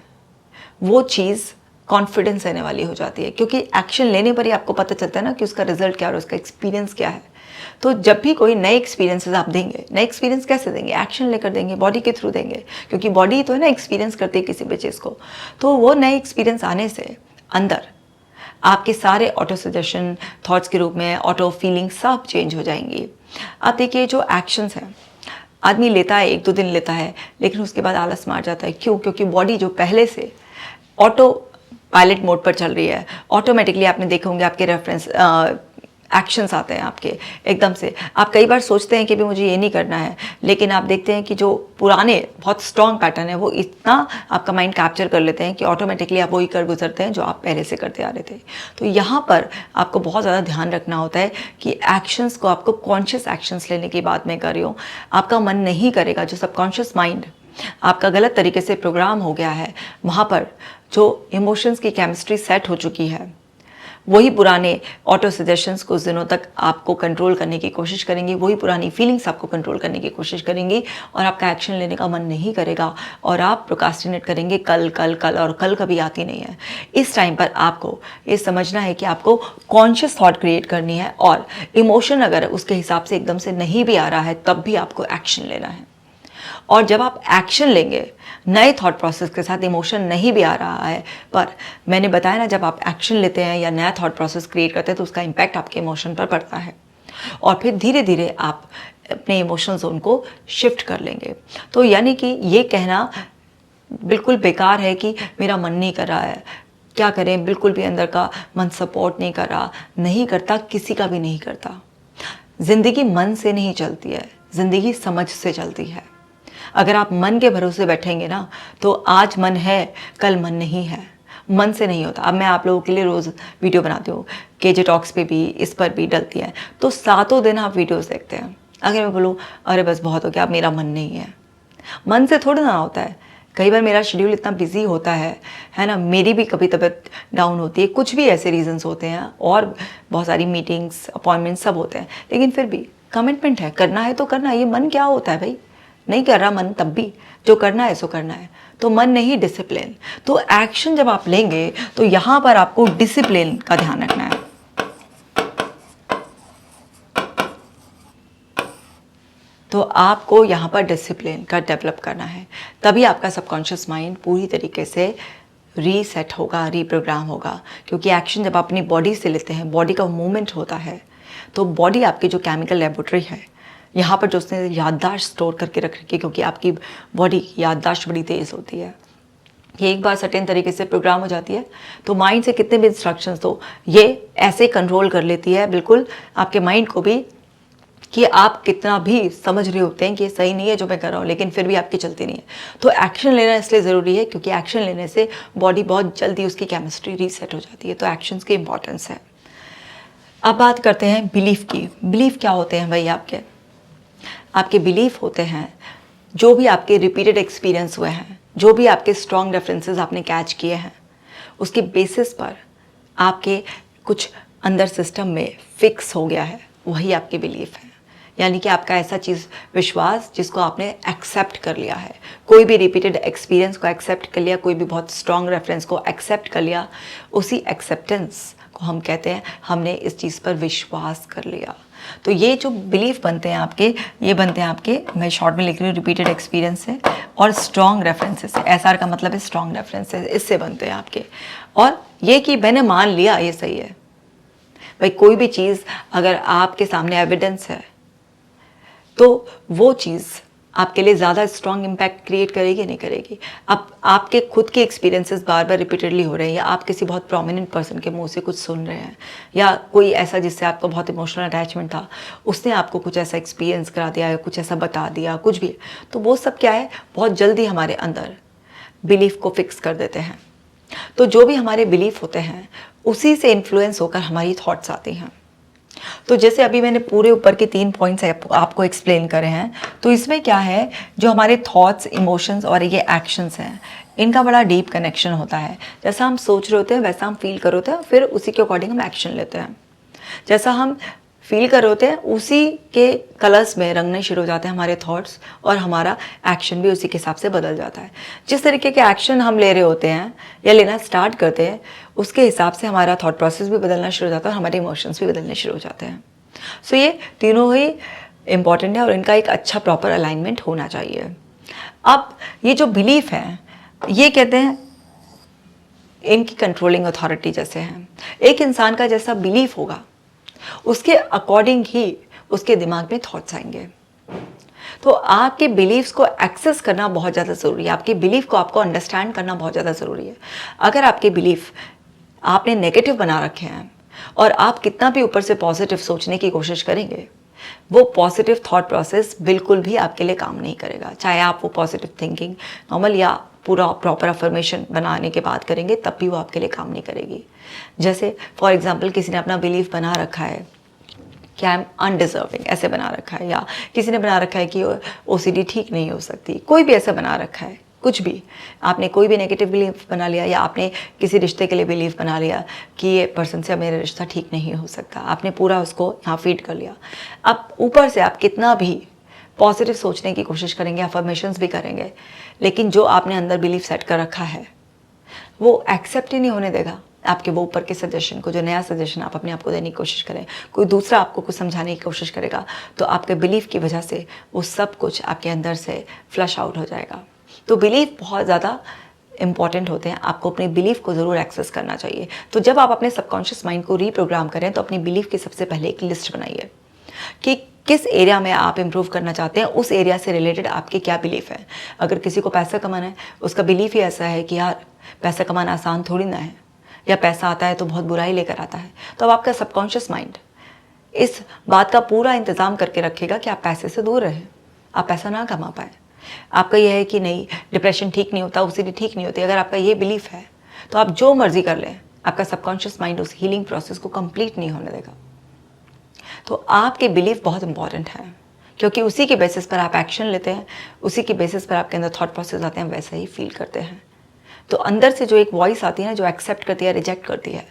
वो चीज़ कॉन्फिडेंस देने वाली हो जाती है, क्योंकि एक्शन लेने पर ही आपको पता चलता है ना कि उसका रिजल्ट क्या है और उसका एक्सपीरियंस क्या है। तो जब भी कोई नए एक्सपीरियंसेस आप देंगे, नए एक्सपीरियंस कैसे देंगे? एक्शन लेकर देंगे, बॉडी के थ्रू देंगे, क्योंकि बॉडी तो है ना एक्सपीरियंस करती है किसी भी चीज़ को। तो वो नए एक्सपीरियंस आने से अंदर आपके सारे ऑटो सजेशन थॉट्स के रूप में ऑटो फीलिंग सब चेंज हो जाएंगी। आप देखिए, जो एक्शंस हैं, आदमी लेता है, 1-2 दिन लेता है, लेकिन उसके बाद आलस मार जाता है। क्यों? क्योंकि बॉडी जो पहले से ऑटो पायलट मोड पर चल रही है, ऑटोमेटिकली आपने देखे होंगे आपके रेफरेंस एक्शंस आते हैं आपके एकदम से। आप कई बार सोचते हैं कि भी मुझे ये नहीं करना है, लेकिन आप देखते हैं कि जो पुराने बहुत स्ट्रॉन्ग पैटर्न है वो इतना आपका माइंड कैप्चर कर लेते हैं कि ऑटोमेटिकली आप वही कर गुजरते हैं जो आप पहले से करते आ रहे थे। तो यहाँ पर आपको बहुत ज़्यादा ध्यान रखना होता है कि एक्शंस को, आपको कॉन्शियस एक्शंस लेने की बात मैं कर रही हूँ, आपका मन नहीं करेगा। जो सबकॉन्शियस माइंड आपका गलत तरीके से प्रोग्राम हो गया है, वहाँ पर जो इमोशंस की केमिस्ट्री सेट हो चुकी है, वही पुराने ऑटो सजेशंस कुछ दिनों तक आपको कंट्रोल करने की कोशिश करेंगी, वही पुरानी फीलिंग्स आपको कंट्रोल करने की कोशिश करेंगी, और आपका एक्शन लेने का मन नहीं करेगा और आप प्रोक्रास्टिनेट करेंगे कल कल कल, और कल कभी आती नहीं है। इस टाइम पर आपको ये समझना है कि आपको कॉन्शियस थॉट क्रिएट करनी है, और इमोशन अगर उसके हिसाब से एकदम से नहीं भी आ रहा है तब भी आपको एक्शन लेना है। और जब आप एक्शन लेंगे नए थॉट प्रोसेस के साथ, इमोशन नहीं भी आ रहा है, पर मैंने बताया ना, जब आप एक्शन लेते हैं या नया थॉट प्रोसेस क्रिएट करते हैं तो उसका इम्पैक्ट आपके इमोशन पर पड़ता है, और फिर धीरे धीरे आप अपने इमोशनल जोन को शिफ्ट कर लेंगे। तो यानी कि ये कहना बिल्कुल बेकार है कि मेरा मन नहीं कर रहा है, क्या करें, बिल्कुल भी अंदर का मन सपोर्ट नहीं कर रहा, नहीं करता, किसी का भी नहीं करता। ज़िंदगी मन से नहीं चलती है, ज़िंदगी समझ से चलती है। अगर आप मन के भरोसे बैठेंगे ना, तो आज मन है, कल मन नहीं है, मन से नहीं होता। अब मैं आप लोगों के लिए रोज़ वीडियो बनाती हूँ, केजे टॉक्स पे भी, इस पर भी डलती है, तो 7 दिन आप वीडियोस देखते हैं। अगर मैं बोलूँ अरे बस बहुत हो गया, अब मेरा मन नहीं है, मन से थोड़ा ना होता है। कई बार मेरा शेड्यूल इतना बिजी होता है ना, मेरी भी कभी तबीयत डाउन होती है, कुछ भी ऐसे रीजंस होते हैं, और बहुत सारी मीटिंग्स, अपॉइंटमेंट्स सब होते हैं, लेकिन फिर भी कमिटमेंट है, करना है तो करना। ये मन क्या होता है भाई, नहीं कर रहा मन तब भी, जो करना है सो करना है, तो मन नहीं डिसिप्लिन। तो एक्शन जब आप लेंगे तो यहाँ पर आपको डिसिप्लिन का ध्यान रखना है। तो आपको यहाँ पर डिसिप्लिन का डेवलप करना है, तभी आपका सबकॉन्शियस माइंड पूरी तरीके से रीसेट होगा, रीप्रोग्राम होगा। क्योंकि एक्शन जब आप अपनी बॉडी से लेते हैं, बॉडी का मूवमेंट होता है, तो बॉडी आपकी जो केमिकल लेबोरेटरी है, यहाँ पर जो उसने याददाश्त स्टोर करके रख रखी है, क्योंकि आपकी बॉडी की याददाश्त बड़ी तेज़ होती है, ये एक बार सर्टेन तरीके से प्रोग्राम हो जाती है, तो माइंड से कितने भी इंस्ट्रक्शंस दो, ये ऐसे कंट्रोल कर लेती है बिल्कुल आपके माइंड को भी, कि आप कितना भी समझ रहे होते हैं कि ये सही नहीं है जो मैं कर रहा हूँ, लेकिन फिर भी आपकी चलती नहीं है। तो एक्शन लेना इसलिए ज़रूरी है क्योंकि एक्शन लेने से बॉडी बहुत जल्दी उसकी केमिस्ट्री रीसेट हो जाती है। तो एक्शंस की इंपॉर्टेंस है। अब बात करते हैं बिलीफ की। बिलीफ क्या होते हैं भाई? आपके बिलीफ होते हैं जो भी आपके रिपीटेड एक्सपीरियंस हुए हैं, जो भी आपके स्ट्रॉन्ग रेफरेंसेस आपने कैच किए हैं, उसके बेसिस पर आपके कुछ अंदर सिस्टम में फिक्स हो गया है, वही आपके बिलीफ है। यानी कि आपका ऐसा चीज़, विश्वास जिसको आपने एक्सेप्ट कर लिया है, कोई भी रिपीटेड एक्सपीरियंस को एक्सेप्ट कर लिया, कोई भी बहुत स्ट्रॉन्ग रेफरेंस को एक्सेप्ट कर लिया, उसी एक्सेप्टेंस को हम कहते हैं हमने इस चीज़ पर विश्वास कर लिया। तो ये जो बिलीफ बनते हैं आपके, ये बनते हैं आपके, मैं शॉर्ट में लिख रही हूँ, रिपीटेड एक्सपीरियंस से और स्ट्रॉन्ग रेफरेंसेस से। SR का मतलब है स्ट्रॉन्ग रेफरेंसेस, इससे बनते हैं आपके। और ये कि मैंने मान लिया ये सही है। भाई कोई भी चीज़ अगर आपके सामने एविडेंस है तो वो चीज़ आपके लिए ज़्यादा स्ट्रॉन्ग इम्पैक्ट क्रिएट करेगी, नहीं करेगी। अब आपके खुद के एक्सपीरियंसेस बार बार रिपीटेडली हो रहे हैं, या आप किसी बहुत प्रोमिनेंट पर्सन के मुंह से कुछ सुन रहे हैं, या कोई ऐसा जिससे आपको बहुत इमोशनल अटैचमेंट था, उसने आपको कुछ ऐसा एक्सपीरियंस करा दिया या कुछ ऐसा बता दिया, कुछ भी, तो वो सब क्या है, बहुत जल्दी हमारे अंदर बिलीफ को फिक्स कर देते हैं। तो जो भी हमारे बिलीफ होते हैं उसी से इन्फ्लुएंस होकर हमारी थॉट्स आती हैं। तो जैसे अभी मैंने पूरे ऊपर के 3 पॉइंट्स आपको एक्सप्लेन करे हैं, तो इसमें क्या है, जो हमारे थॉट्स, इमोशंस और ये एक्शंस हैं, इनका बड़ा डीप कनेक्शन होता है। जैसा हम सोच रहे होते हैं वैसा हम फील कर रहे होते हैं, फिर उसी के अकॉर्डिंग हम एक्शन लेते हैं। जैसा हम फील कर रहे होते हैं उसी के कलर्स में रंगने शुरू हो जाते हैं हमारे थॉट्स, और हमारा एक्शन भी उसी के हिसाब से बदल जाता है। जिस तरीके के एक्शन हम ले रहे होते हैं या लेना स्टार्ट करते हैं, उसके हिसाब से हमारा थॉट प्रोसेस भी बदलना शुरू हो जाता है और हमारे इमोशंस भी बदलने शुरू हो जाते हैं। सो ये तीनों ही इम्पॉर्टेंट है और इनका एक अच्छा प्रॉपर अलाइनमेंट होना चाहिए। अब ये जो बिलीफ है, ये कहते हैं इनकी कंट्रोलिंग अथॉरिटी जैसे हैं। एक इंसान का जैसा बिलीफ होगा उसके अकॉर्डिंग ही उसके दिमाग में थॉट्स आएंगे। तो आपके बिलीव्स को एक्सेस करना बहुत ज़्यादा ज़रूरी है, आपके बिलीफ को आपको अंडरस्टैंड करना बहुत ज़्यादा ज़रूरी है। अगर आपके बिलीफ आपने नेगेटिव बना रखे हैं और आप कितना भी ऊपर से पॉजिटिव सोचने की कोशिश करेंगे, वो पॉजिटिव थॉट प्रोसेस बिल्कुल भी आपके लिए काम नहीं करेगा। चाहे आप वो पॉजिटिव थिंकिंग नॉर्मल या पूरा प्रॉपर अफर्मेशन बनाने के बाद करेंगे, तब भी वो आपके लिए काम नहीं करेगी। जैसे फॉर एग्जांपल किसी ने अपना बिलीफ बना रखा है कि आई एम अनडिजर्विंग, ऐसे बना रखा है, या किसी ने बना रखा है कि OCD ठीक नहीं हो सकती, कोई भी ऐसा बना रखा है, कुछ भी आपने कोई भी नेगेटिव बिलीफ बना लिया, या आपने किसी रिश्ते के लिए बिलीफ बना लिया कि ये पर्सन से मेरा रिश्ता ठीक नहीं हो सकता, आपने पूरा उसको यहाँ फीड कर लिया। अब ऊपर से आप कितना भी पॉजिटिव सोचने की कोशिश करेंगे, अफर्मेशंस भी करेंगे, लेकिन जो आपने अंदर बिलीफ सेट कर रखा है वो एक्सेप्ट ही नहीं होने देगा आपके वो ऊपर के सजेशन को। जो नया सजेशन आप अपने आप को देने की कोशिश करें, कोई दूसरा आपको कुछ समझाने की कोशिश करेगा, तो आपके बिलीफ की वजह से वो सब कुछ आपके अंदर से फ्लश आउट हो जाएगा। तो बिलीफ बहुत ज़्यादा इंपॉर्टेंट होते हैं, आपको अपने बिलीफ को ज़रूर एक्सेस करना चाहिए। तो जब आप अपने सबकॉन्शियस माइंड को रीप्रोग्राम करें, तो अपनी बिलीफ की सबसे पहले एक लिस्ट बनाइए कि किस एरिया में आप इम्प्रूव करना चाहते हैं, उस एरिया से रिलेटेड आपके क्या बिलीफ है। अगर किसी को पैसा कमाना है, उसका बिलीफ ही ऐसा है कि यार पैसा कमाना आसान थोड़ी ना है, या पैसा आता है तो बहुत बुराई लेकर आता है, तो अब आपका सबकॉन्शियस माइंड इस बात का पूरा इंतज़ाम करके रखेगा कि आप पैसे से दूर रहें, आप पैसा ना कमा पाए। आपका यह है कि नहीं, डिप्रेशन ठीक नहीं होता, OCD ठीक नहीं होती, अगर आपका ये बिलीफ है तो आप जो मर्जी कर लें, आपका सबकॉन्शियस माइंड उस हीलिंग प्रोसेस को कंप्लीट नहीं होने देगा। तो आपके बिलीफ बहुत इंपॉर्टेंट है, क्योंकि उसी के बेसिस पर आप एक्शन लेते हैं, उसी के बेसिस पर आपके अंदर थॉट प्रोसेस आते हैं, वैसा ही फील करते हैं। तो अंदर से जो एक वॉइस आती है ना, जो एक्सेप्ट करती है, रिजेक्ट करती है,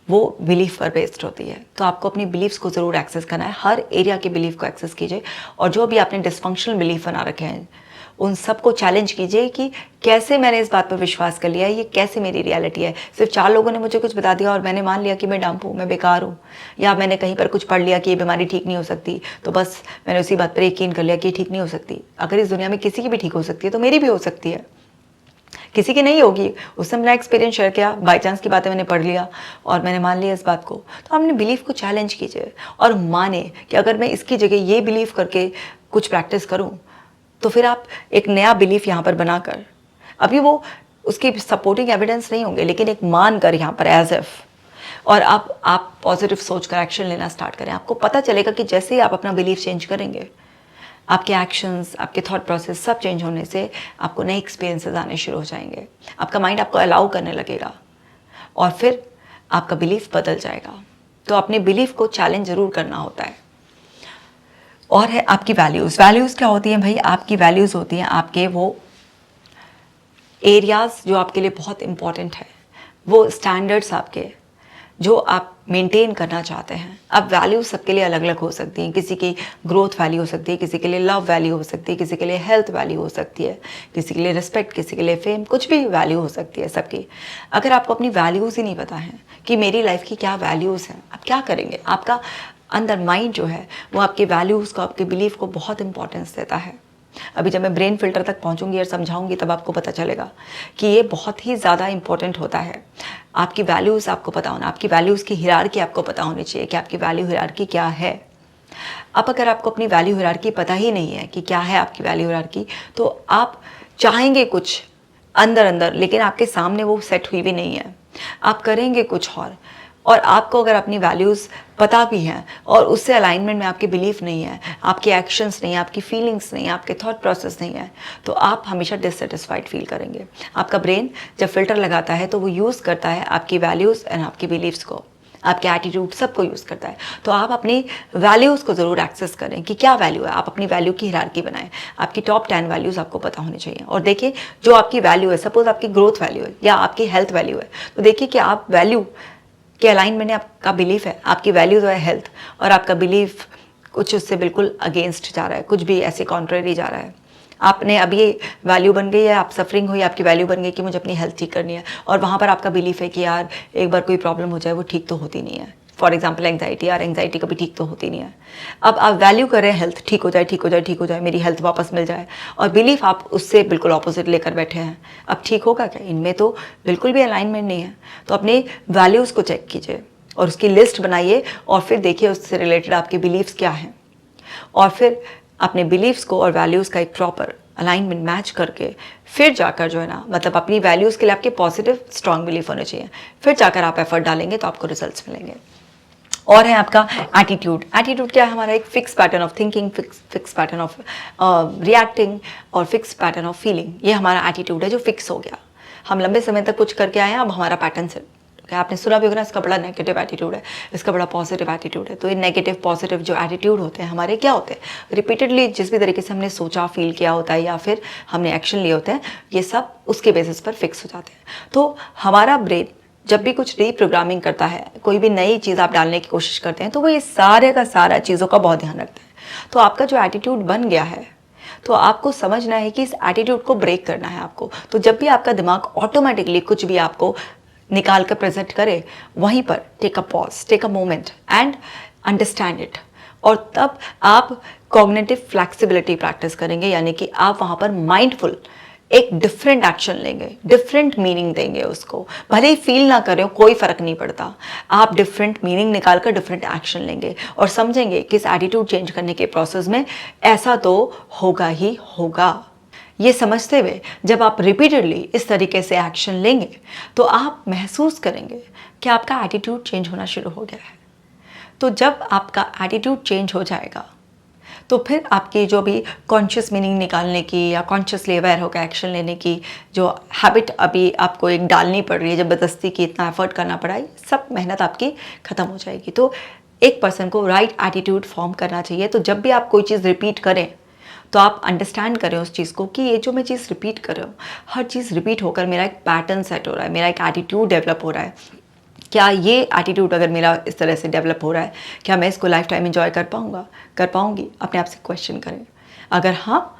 वो बिलीफ पर बेस्ड होती है। तो आपको अपनी बिलीफ्स को ज़रूर एक्सेस करना है, हर एरिया के बिलीफ को एक्सेस कीजिए, और जो भी आपने डिस्फंक्शनल बिलीफ बना रखे हैं उन सबको चैलेंज कीजिए कि कैसे मैंने इस बात पर विश्वास कर लिया है, ये कैसे मेरी रियलिटी है। सिर्फ 4 लोगों ने मुझे कुछ बता दिया और मैंने मान लिया कि मैं डंप हूँ, मैं बेकार हूँ, या मैंने कहीं पर कुछ पढ़ लिया कि ये बीमारी ठीक नहीं हो सकती, तो बस मैंने उसी बात पर यकीन कर लिया कि ठीक नहीं हो सकती। अगर इस दुनिया में किसी की भी ठीक हो सकती है तो मेरी भी हो सकती है, किसी की नहीं होगी। उसने अपना एक्सपीरियंस शेयर किया, बाई चांस की बातें मैंने पढ़ लिया और मैंने मान लिया इस बात को। तो अपने बिलीफ को चैलेंज कीजिए और माने कि अगर मैं इसकी जगह ये बिलीव करके कुछ प्रैक्टिस करूं तो फिर आप एक नया बिलीफ यहाँ पर बनाकर, अभी वो उसकी सपोर्टिंग एविडेंस नहीं होंगे, लेकिन एक मान कर यहाँ पर एज इफ, और आप पॉजिटिव सोचकर एक्शन लेना स्टार्ट करें। आपको पता चलेगा कि जैसे ही आप अपना बिलीफ चेंज करेंगे, आपके एक्शंस, आपके थॉट प्रोसेस सब चेंज होने से आपको नए एक्सपीरियंसेस आने शुरू हो जाएंगे। आपका माइंड आपको अलाउ करने लगेगा और फिर आपका बिलीफ बदल जाएगा। तो अपने बिलीफ को चैलेंज ज़रूर करना होता है। और है आपकी वैल्यूज़। वैल्यूज़ क्या होती हैं भाई? आपकी वैल्यूज़ होती हैं आपके वो एरियाज़ जो आपके लिए बहुत इंपॉर्टेंट है, वो स्टैंडर्ड्स आपके जो आप मेंटेन करना चाहते हैं। अब वैल्यूज सबके लिए अलग अलग हो सकती हैं। किसी की ग्रोथ वैल्यू हो सकती है, किसी के लिए लव वैल्यू हो सकती है, किसी के लिए हेल्थ वैल्यू हो सकती है, किसी के लिए रिस्पेक्ट, किसी के लिए फेम, कुछ भी वैल्यू हो सकती है सबकी। अगर आपको अपनी वैल्यूज़ ही नहीं पता है कि मेरी लाइफ की क्या वैल्यूज़ हैं, आप क्या करेंगे? आपका अंदर माइंड जो है वो आपके वैल्यूज़ को, आपके बिलीफ को बहुत इंपॉर्टेंस देता है। अभी जब मैं ब्रेन फिल्टर तक पहुंचूंगी और समझाऊंगी तब आपको पता चलेगा कि ये बहुत ही ज़्यादा इंपॉर्टेंट होता है। आपकी वैल्यूज़ आपको पता होना, आपकी वैल्यूज़ की हिरार्की आपको पता होनी चाहिए कि आपकी वैल्यू हिरार्की क्या है। अब अगर आपको अपनी वैल्यू हिरार्की पता ही नहीं है कि क्या है आपकी वैल्यू हिरार्की, तो आप चाहेंगे कुछ अंदर अंदर, लेकिन आपके सामने वो सेट हुई भी नहीं है। आप करेंगे कुछ और आपको अगर अपनी वैल्यूज़ पता भी हैं और उससे अलाइनमेंट में आपके बिलीफ नहीं है, आपके एक्शंस नहीं है, आपकी फीलिंग्स नहीं है, आपके थॉट प्रोसेस नहीं है, तो आप हमेशा डिससेटिस्फाइड फील करेंगे। आपका ब्रेन जब फिल्टर लगाता है तो वो यूज़ करता है आपकी वैल्यूज़ एंड आपकी बिलीव्स को, आपके एटीट्यूड सबको यूज़ करता है। तो आप अपनी वैल्यूज़ को ज़रूर एक्सेस करें कि क्या वैल्यू है। आप अपनी वैल्यू की हिरार्की बनाएं। आपकी टॉप 10 वैल्यूज़ आपको पता होनी चाहिए। और देखिए जो आपकी वैल्यू है, सपोज आपकी ग्रोथ वैल्यू है या आपकी हेल्थ वैल्यू है, तो देखिए कि आप वैल्यू के अलाइनमेंट में आपका बिलीफ है। आपकी वैल्यू जो है हेल्थ और आपका बिलीफ कुछ उससे बिल्कुल अगेंस्ट जा रहा है, कुछ भी ऐसे कॉन्ट्रेरी जा रहा है। आपने अभी वैल्यू बन गई है, आप सफरिंग हुई, आपकी वैल्यू बन गई कि मुझे अपनी हेल्थ ठीक करनी है, और वहाँ पर आपका बिलीफ है कि यार एक बार कोई प्रॉब्लम हो जाए वो ठीक तो होती नहीं है। फॉर एग्जाम्पल एंग्जाइटी, यार एंग्जाइटी कभी ठीक तो होती नहीं है। अब आप वैल्यू कर रहे हैं हेल्थ ठीक हो जाए, ठीक हो जाए, ठीक हो जाए, मेरी हेल्थ वापस मिल जाए, और बिलीफ आप उससे बिल्कुल ऑपोजिट लेकर बैठे हैं। अब ठीक होगा क्या? इनमें तो बिल्कुल भी अलाइनमेंट नहीं है। तो अपने वैल्यूज़ को चेक कीजिए और उसकी लिस्ट बनाइए और फिर देखिए उससे रिलेटेड आपके बिलीव्स क्या हैं, और फिर अपने बिलीव्स को और वैल्यूज़ का एक प्रॉपर अलाइनमेंट मैच करके फिर जाकर जो है ना, मतलब अपनी वैल्यूज़ के लिए आपके पॉजिटिव स्ट्रॉन्ग बिलीफ होने चाहिए, फिर जाकर आप एफर्ट डालेंगे तो आपको रिजल्ट्स मिलेंगे। और है आपका एटीट्यूड। एटीट्यूड क्या है? हमारा एक fix pattern of thinking, fix pattern of reacting और फिक्स पैटर्न ऑफ फीलिंग। ये हमारा एटीट्यूड है जो फिक्स हो गया। हम लंबे समय तक कुछ करके आए हैं, अब हमारा पैटर्न से आपने सुना भी होगा ना, इसका बड़ा नेगेटिव एटीट्यूड है, इसका बड़ा पॉजिटिव एटीट्यूड है। तो ये नेगेटिव पॉजिटिव जो एटीट्यूड होते हैं हमारे, क्या होते हैं? रिपीटेडली जिस भी तरीके से हमने सोचा, फील किया होता है या फिर हमने एक्शन लिए होते हैं, ये सब उसके बेसिस पर फिक्स हो जाते हैं। तो हमारा ब्रेन जब भी कुछ रीप्रोग्रामिंग करता है, कोई भी नई चीज़ आप डालने की कोशिश करते हैं, तो वो ये सारे का सारा चीज़ों का बहुत ध्यान रखता है। तो आपका जो एटीट्यूड बन गया है, तो आपको समझना है कि इस एटीट्यूड को ब्रेक करना है आपको। तो जब भी आपका दिमाग ऑटोमेटिकली कुछ भी आपको निकाल कर प्रेजेंट करे, वहीं पर take a pause, take a moment and understand it, और तब आप कॉग्निटिव फ्लेक्सिबिलिटी प्रैक्टिस करेंगे, यानी कि आप वहाँ पर माइंडफुल एक डिफरेंट एक्शन लेंगे, डिफरेंट मीनिंग देंगे उसको। भले ही फील ना करें, कोई फर्क नहीं पड़ता, आप डिफरेंट मीनिंग निकाल कर डिफरेंट एक्शन लेंगे और समझेंगे कि इस एटीट्यूड चेंज करने के प्रोसेस में ऐसा तो होगा ही होगा। ये समझते हुए जब आप रिपीटेडली इस तरीके से एक्शन लेंगे तो आप महसूस करेंगे कि आपका एटीट्यूड चेंज होना शुरू हो गया है। तो जब आपका एटीट्यूड चेंज हो जाएगा तो फिर आपकी जो भी कॉन्शियस मीनिंग निकालने की या कॉन्शियसली अवेयर होकर एक्शन लेने की जो हैबिट अभी आपको एक डालनी पड़ रही है, ज़बरदस्ती की इतना एफर्ट करना पड़ा है, सब मेहनत आपकी ख़त्म हो जाएगी। तो एक पर्सन को राइट एटीट्यूड फॉर्म करना चाहिए। तो जब भी आप कोई चीज़ रिपीट करें तो आप अंडरस्टैंड करें उस चीज़ को कि ये जो मैं चीज़ रिपीट कर रहा हूँ, हर चीज़ रिपीट होकर मेरा एक पैटर्न सेट हो रहा है, मेरा एक एटीट्यूड डेवलप हो रहा है क्या ये एटीट्यूड अगर मेरा इस तरह से डेवलप हो रहा है, क्या मैं इसको लाइफ टाइम एंजॉय कर पाऊँगा, कर पाऊँगी? अपने आप से क्वेश्चन करें। अगर हाँ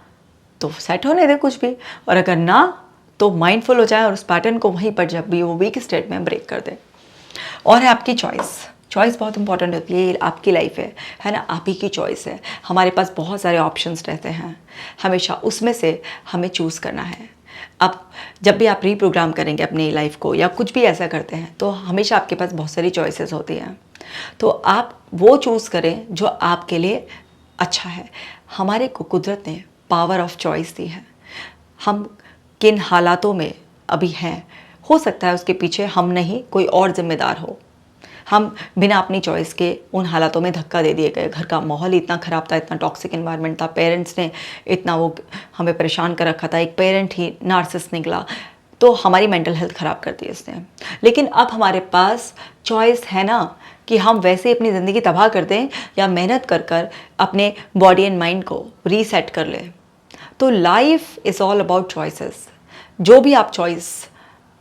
तो सेट होने दें कुछ भी, और अगर ना तो माइंडफुल हो जाए और उस पैटर्न को वहीं पर जब भी वो वीक स्टेट में ब्रेक कर दें। और है आपकी चॉइस। चॉइस बहुत इंपॉर्टेंट होती है, ये आपकी लाइफ है ना, आप ही की चॉइस है। हमारे पास बहुत सारे ऑप्शंस रहते हैं, हमेशा उसमें से हमें चूज़ करना है। अब जब भी आप रीप्रोग्राम करेंगे अपनी लाइफ को या कुछ भी ऐसा करते हैं तो हमेशा आपके पास बहुत सारी चॉइसेस होती हैं, तो आप वो चूज़ करें जो आपके लिए अच्छा है। हमारे को कुदरत ने पावर ऑफ चॉइस दी है। हम किन हालातों में अभी हैं, हो सकता है उसके पीछे हम नहीं कोई और जिम्मेदार हो। हम बिना अपनी चॉइस के उन हालातों में धक्का दे दिए गए। घर का माहौल इतना ख़राब था, इतना टॉक्सिक एनवायरनमेंट था, पेरेंट्स ने इतना वो हमें परेशान कर रखा था, एक पेरेंट ही नार्सिसिस्ट निकला, तो हमारी मेंटल हेल्थ ख़राब कर दी इसने। लेकिन अब हमारे पास चॉइस है ना कि हम वैसे ही अपनी ज़िंदगी तबाह कर दें या मेहनत कर कर अपने बॉडी एंड माइंड को रीसेट कर लें। तो life is all about choices. जो भी आप चॉइस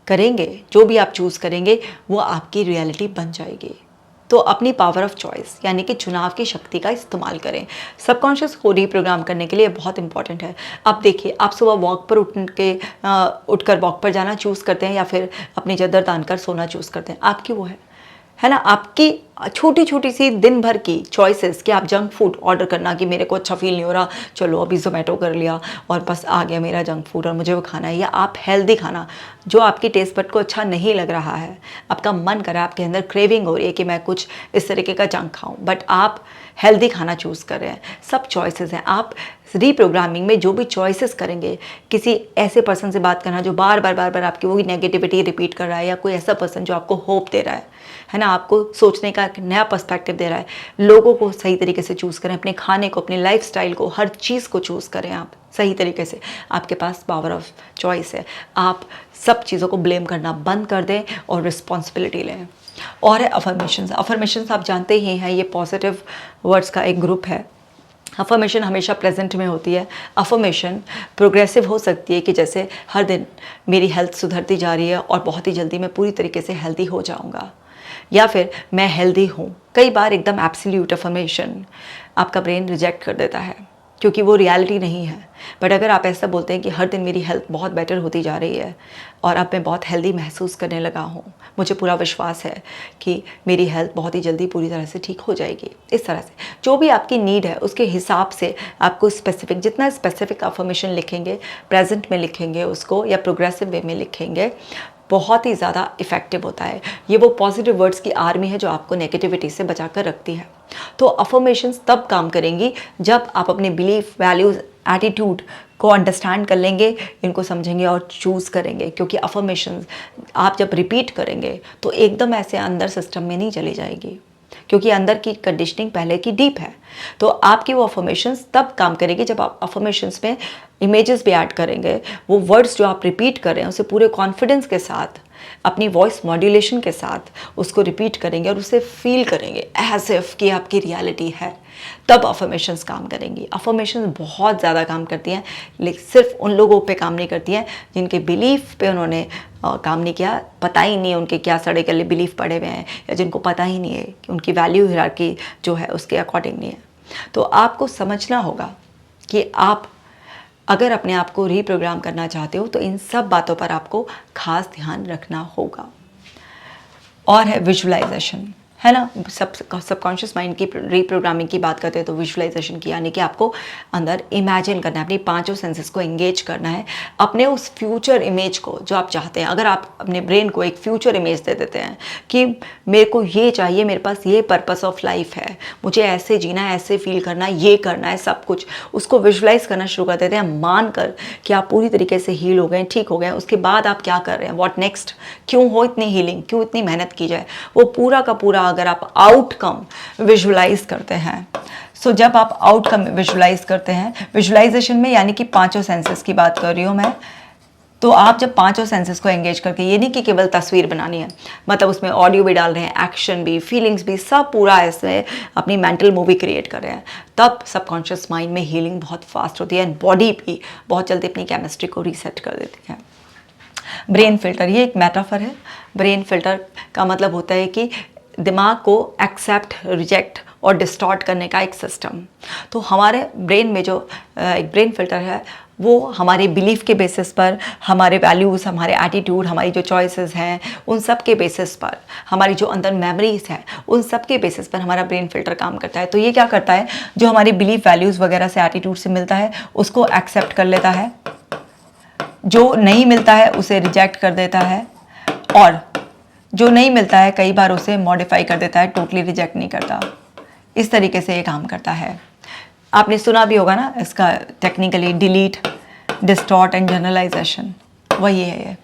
करेंगे, जो भी आप चूज़ करेंगे, वो आपकी रियलिटी बन जाएगी। तो अपनी पावर ऑफ चॉइस यानी कि चुनाव की शक्ति का इस्तेमाल करें। सबकॉन्शियस को रीप्रोग्राम करने के लिए बहुत इंपॉर्टेंट है। अब देखिए, आप सुबह वॉक पर उठकर वॉक पर जाना चूज़ करते हैं या फिर अपनी चादर तान कर सोना चूज़ करते हैं, आपकी वो है ना, आपकी छोटी छोटी सी दिन भर की चॉइसेस कि आप जंक फूड ऑर्डर करना कि मेरे को अच्छा फील नहीं हो रहा, चलो अभी ज़ोमैटो कर लिया और बस आ गया मेरा जंक फूड और मुझे वो खाना है, या आप हेल्दी खाना जो आपकी टेस्ट बड को अच्छा नहीं लग रहा है, आपका मन कर रहा है, आपके अंदर क्रेविंग हो रही है कि मैं कुछ इस तरीके का जंक खाऊं, बट आप हेल्दी खाना चूज़ कर रहे हैं। सब चॉइसेस हैं। आप रीप्रोग्रामिंग में जो भी चॉइसेस करेंगे, किसी ऐसे पर्सन से बात करना जो बार बार आपकी वही नेगेटिविटी रिपीट कर रहा है, या कोई ऐसा पर्सन जो आपको होप दे रहा है ना, आपको सोचने का एक नया पर्सपेक्टिव दे रहा है, लोगों को सही तरीके से चूज़ करें, अपने खाने को, अपने लाइफस्टाइल को, हर चीज़ को चूज़ करें आप सही तरीके से। आपके पास पावर ऑफ चॉइस है। आप सब चीज़ों को ब्लेम करना बंद कर दें और रिस्पॉन्सिबिलिटी लें। और है अफर्मेशंस। अफर्मेशंस आप जानते ही हैं, ये पॉजिटिव वर्ड्स का एक ग्रुप है। अफर्मेशन हमेशा प्रेजेंट में होती है। अफर्मेशन प्रोग्रेसिव हो सकती है कि जैसे हर दिन मेरी हेल्थ सुधरती जा रही है और बहुत ही जल्दी मैं पूरी तरीके से हेल्दी हो जाऊंगा, या फिर मैं हेल्दी हूँ। कई बार एकदम एब्सोल्यूट अफर्मेशन आपका ब्रेन रिजेक्ट कर देता है क्योंकि वो रियलिटी नहीं है। बट अगर आप ऐसा बोलते हैं कि हर दिन मेरी हेल्थ बहुत बेटर होती जा रही है और अब मैं बहुत हेल्दी महसूस करने लगा हूँ, मुझे पूरा विश्वास है कि मेरी हेल्थ बहुत ही जल्दी पूरी तरह से ठीक हो जाएगी, इस तरह से जो भी आपकी नीड है उसके हिसाब से आपको स्पेसिफिक, जितना स्पेसिफिक अफर्मेशन लिखेंगे, प्रेजेंट में लिखेंगे उसको या प्रोग्रेसिव वे में लिखेंगे, बहुत ही ज़्यादा इफ़ेक्टिव होता है। ये वो पॉजिटिव वर्ड्स की आर्मी है जो आपको नेगेटिविटी से बचा कर रखती है। तो अफर्मेशंस तब काम करेंगी जब आप अपने बिलीफ, वैल्यूज़, एटीट्यूड को अंडरस्टैंड कर लेंगे, इनको समझेंगे और चूज़ करेंगे। क्योंकि अफर्मेशंस आप जब रिपीट करेंगे तो एकदम ऐसे अंदर सिस्टम में नहीं चली जाएगी, क्योंकि अंदर की कंडीशनिंग पहले की डीप है। तो आपकी वो अफर्मेशंस तब काम करेगी जब आप अफर्मेशंस में इमेजेस भी ऐड करेंगे। वो वर्ड्स जो आप रिपीट कर रहे हैं उसे पूरे कॉन्फिडेंस के साथ, अपनी वॉइस मॉड्यूलेशन के साथ उसको रिपीट करेंगे और उसे फील करेंगे एज इफ कि आपकी रियलिटी है, तब अफर्मेशंस काम करेंगी। अफर्मेशंस बहुत ज़्यादा काम करती हैं, लेकिन सिर्फ उन लोगों पे काम नहीं करती हैं जिनके बिलीफ पे उन्होंने काम नहीं किया, पता ही नहीं है उनके क्या सड़े गले बिलीफ पड़े हुए हैं, या जिनको पता ही नहीं है कि उनकी वैल्यू हियरार्की जो है उसके अकॉर्डिंग नहीं है। तो आपको समझना होगा कि आप अगर अपने आप को रीप्रोग्राम करना चाहते हो तो इन सब बातों पर आपको खास ध्यान रखना होगा। और है विजुअलाइजेशन, है ना। सबकॉन्शियस माइंड की रीप्रोग्रामिंग की बात करते हैं तो विजुअलाइजेशन की, यानी कि आपको अंदर इमेजिन करना है, अपनी पांचों सेंसेस को एंगेज करना है, अपने उस फ्यूचर इमेज को जो आप चाहते हैं। अगर आप अपने ब्रेन को एक फ्यूचर इमेज दे देते हैं कि मेरे को ये चाहिए, मेरे पास ये पर्पस ऑफ लाइफ है, मुझे ऐसे जीना है, ऐसे फील करना है, ये करना है, सब कुछ उसको विजुअलाइज करना शुरू कर देते हैं, मान कर कि आप पूरी तरीके से हील हो गए, ठीक हो गए। उसके बाद आप क्या कर रहे हैं, व्हाट नेक्स्ट, क्यों हो इतनी हीलिंग, क्यों इतनी मेहनत की जाए, वो पूरा का पूरा अगर आप आउटकम विजुअलाइज करते हैं। सो जब आप आउटकम विजुअलाइज करते हैं, विजुअलाइजेशन में यानी कि पांचों सेंसेस की बात कर रही हूँ मैं, तो आप जब पांचों सेंसेस को एंगेज करके, ये नहीं कि केवल तस्वीर बनानी है, मतलब उसमें ऑडियो भी डाल रहे हैं, एक्शन भी, फीलिंग्स भी, सब पूरा ऐसे अपनी मेंटल मूवी क्रिएट कर रहे हैं, तब सबकॉन्शियस माइंड में हीलिंग बहुत फास्ट होती है एंड बॉडी भी बहुत जल्दी अपनी केमिस्ट्री को रीसेट कर देती है। ब्रेन फिल्टर, ये एक मेटाफर है। ब्रेन फिल्टर का मतलब होता है कि दिमाग को एक्सेप्ट, रिजेक्ट और डिस्टॉर्ट करने का एक सिस्टम। तो हमारे ब्रेन में जो एक ब्रेन फिल्टर है वो हमारे बिलीफ के बेसिस पर, हमारे वैल्यूज़, हमारे एटीट्यूड, हमारी जो चॉइसेस हैं उन सब के बेसिस पर, हमारी जो अंदर मेमोरीज हैं उन सब के बेसिस पर हमारा ब्रेन फिल्टर काम करता है। तो ये क्या करता है, जो हमारी बिलीफ, वैल्यूज़ वगैरह से, एटीट्यूड से मिलता है उसको एक्सेप्ट कर लेता है, जो नहीं मिलता है उसे रिजेक्ट कर देता है, और जो नहीं मिलता है कई बार उसे मॉडिफाई कर देता है, टोटली रिजेक्ट नहीं करता। इस तरीके से ये काम करता है। आपने सुना भी होगा ना इसका technically, delete, distort and generalisation, वही है ये।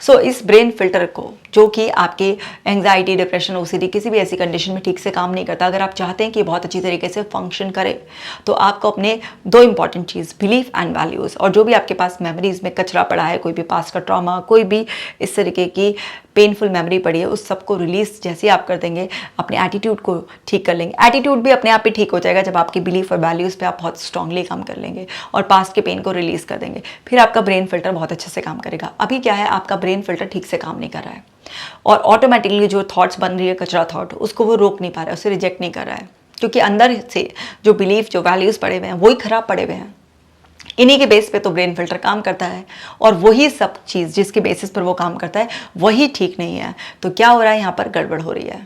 सो इस ब्रेन फिल्टर को, जो कि आपके एंग्जाइटी, डिप्रेशन, ओसीडी किसी भी ऐसी कंडीशन में ठीक से काम नहीं करता, अगर आप चाहते हैं कि बहुत अच्छी तरीके से फंक्शन करे तो आपको अपने दो important cheese, belief and values, और जो भी आपके पास मेमोरीज में कचरा पड़ा है, कोई भी पास्ट का ट्रॉमा, कोई भी इस तरीके की पेनफुल मेमोरी पड़ी है, उस सबको रिलीज जैसे आप कर देंगे, अपने एटीट्यूड को ठीक कर लेंगे। एटीट्यूड भी अपने आप ही ठीक हो जाएगा जब आपकी बिलीफ और वैल्यूज़ पे आप बहुत स्ट्रांगली काम कर लेंगे और पास्ट के पेन को रिलीज कर देंगे, फिर आपका ब्रेन फिल्टर बहुत अच्छे से काम करेगा। अभी क्या है, आपका ब्रेन फिल्टर ठीक से काम नहीं कर रहा है और ऑटोमेटिकली जो थॉट्स बन रही है, कचरा थॉट, उसको वो रोक नहीं पा रहा है, उसे रिजेक्ट नहीं कर रहा है, क्योंकि अंदर से जो बिलीफ, जो वैल्यूज़ पड़े हुए हैं वही खराब पड़े हुए हैं। इन्हीं के बेस पे तो ब्रेन फिल्टर काम करता है, और वही सब चीज़ जिसके बेसिस पर वो काम करता है वही ठीक नहीं है। तो क्या हो रहा है, यहाँ पर गड़बड़ हो रही है।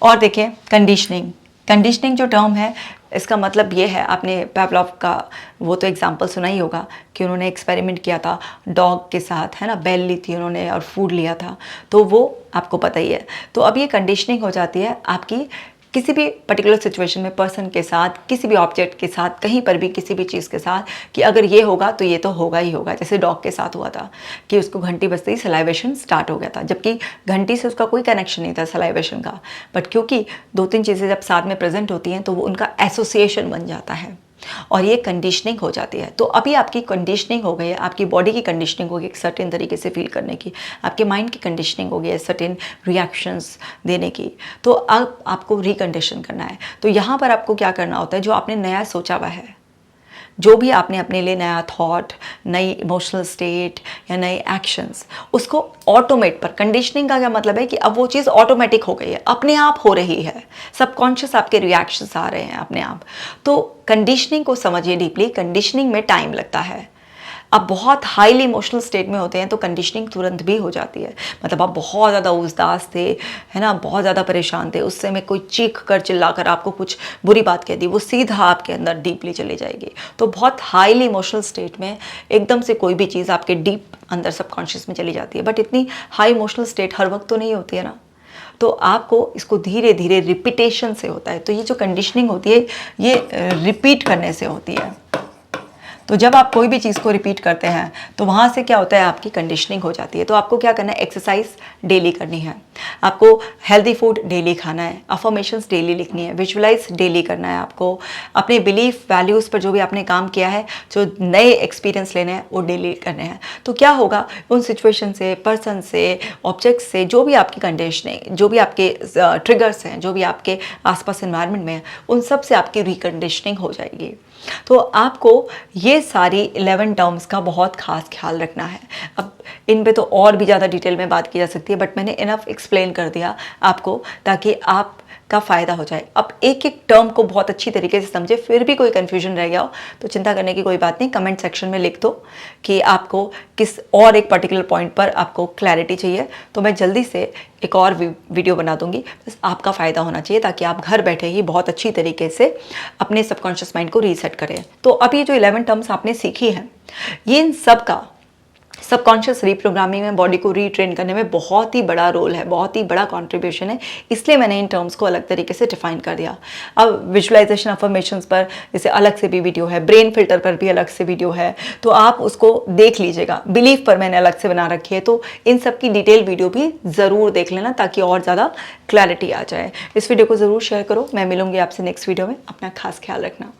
और देखिए, कंडीशनिंग, कंडीशनिंग जो टर्म है इसका मतलब ये है, आपने पावलोव का वो तो एग्जाम्पल सुना ही होगा कि उन्होंने एक्सपेरिमेंट किया था डॉग के साथ, है ना, बेल ली थी उन्होंने और फूड लिया था, तो वो आपको पता ही है। तो अब ये कंडीशनिंग हो जाती है आपकी किसी भी पर्टिकुलर सिचुएशन में, पर्सन के साथ, किसी भी ऑब्जेक्ट के साथ, कहीं पर भी किसी भी चीज़ के साथ, कि अगर ये होगा तो ये तो होगा ही होगा। जैसे डॉग के साथ हुआ था कि उसको घंटी बजते ही सलाइवेशन स्टार्ट हो गया था, जबकि घंटी से उसका कोई कनेक्शन नहीं था सलाइवेशन का, बट क्योंकि दो तीन चीज़ें जब साथ में प्रेजेंट होती हैं तो वो उनका एसोसिएशन बन जाता है और ये कंडीशनिंग हो जाती है। तो अभी आपकी कंडीशनिंग हो गई है, आपकी बॉडी की कंडीशनिंग हो गई एक सर्टेन तरीके से फील करने की, आपके माइंड की कंडीशनिंग हो गई है सर्टेन रिएक्शंस देने की। तो अब आपको रिकंडीशन करना है। तो यहाँ पर आपको क्या करना होता है, जो आपने नया सोचा हुआ है, जो भी आपने अपने लिए नया थॉट, नई इमोशनल स्टेट या नए एक्शंस, उसको ऑटोमेट पर, कंडीशनिंग का क्या मतलब है कि अब वो चीज़ ऑटोमेटिक हो गई है, अपने आप हो रही है, सबकॉन्शियस आपके रिएक्शंस आ रहे हैं अपने आप। तो कंडीशनिंग को समझिए डीपली, कंडीशनिंग में टाइम लगता है। आप बहुत हाईली इमोशनल स्टेट में होते हैं तो कंडीशनिंग तुरंत भी हो जाती है। मतलब आप बहुत ज़्यादा उदास थे, है ना, बहुत ज़्यादा परेशान थे, उससे में कोई चीख कर चिल्ला कर आपको कुछ बुरी बात कह दी, वो सीधा आपके अंदर डीपली चली जाएगी। तो बहुत हाईली इमोशनल स्टेट में एकदम से कोई भी चीज़ आपके डीप अंदर सबकॉन्शियस में चली जाती है, बट इतनी हाई इमोशनल स्टेट हर वक्त तो नहीं होती है ना। तो आपको इसको धीरे धीरे रिपीटेशन से होता है। तो ये जो कंडीशनिंग होती है ये रिपीट करने से होती है। तो जब आप कोई भी चीज़ को रिपीट करते हैं तो वहाँ से क्या होता है, आपकी कंडीशनिंग हो जाती है। तो आपको क्या करना है, एक्सरसाइज डेली करनी है, आपको हेल्दी फूड डेली खाना है, अफर्मेशंस डेली लिखनी है, विजुअलाइज डेली करना है, आपको अपने बिलीफ, वैल्यूज़ पर जो भी आपने काम किया है, जो नए एक्सपीरियंस लेने हैं वो डेली करने हैं। तो क्या होगा, उन सिचुएशन से, पर्सन से, ऑब्जेक्ट से, जो भी आपकी कंडीशनिंग, जो भी आपके ट्रिगर्स हैं, जो भी आपके आसपास एनवायरनमेंट में है, उन सब से आपकी रिकंडीशनिंग हो जाएगी। तो आपको ये सारी 11 टर्म्स का बहुत खास ख्याल रखना है। अब इन पे तो और भी ज़्यादा डिटेल में बात की जा सकती है, बट मैंने इनफ एक्सप्लेन कर दिया आपको ताकि आप का फ़ायदा हो जाए। अब एक एक टर्म को बहुत अच्छी तरीके से समझे, फिर भी कोई कन्फ्यूजन रह गया हो तो चिंता करने की कोई बात नहीं, कमेंट सेक्शन में लिख दो कि आपको किस और एक पर्टिकुलर पॉइंट पर आपको क्लैरिटी चाहिए, तो मैं जल्दी से एक और वीडियो बना दूंगी। बस आपका फ़ायदा होना चाहिए ताकि आप घर बैठे ही बहुत अच्छी तरीके से अपने सबकॉन्शियस माइंड को रीसेट करें। तो अब ये जो 11 टर्म्स आपने सीखी हैं, ये इन सब का सबकॉन्शियस रीप्रोग्रामिंग में, बॉडी को रीट्रेन करने में बहुत ही बड़ा रोल है, बहुत ही बड़ा कंट्रीब्यूशन है। इसलिए मैंने इन टर्म्स को अलग तरीके से डिफाइन कर दिया। अब विजुअलाइजेशन, अफर्मेशंस पर जैसे अलग से भी वीडियो है, ब्रेन फिल्टर पर भी अलग से वीडियो है, तो आप उसको देख लीजिएगा। बिलीफ पर मैंने अलग से बना रखी है, तो इन सब की डिटेल वीडियो भी ज़रूर देख लेना ताकि और ज़्यादा क्लैरिटी आ जाए। इस वीडियो को ज़रूर शेयर करो। मैं मिलूंगी आपसे नेक्स्ट वीडियो में। अपना खास ख्याल रखना।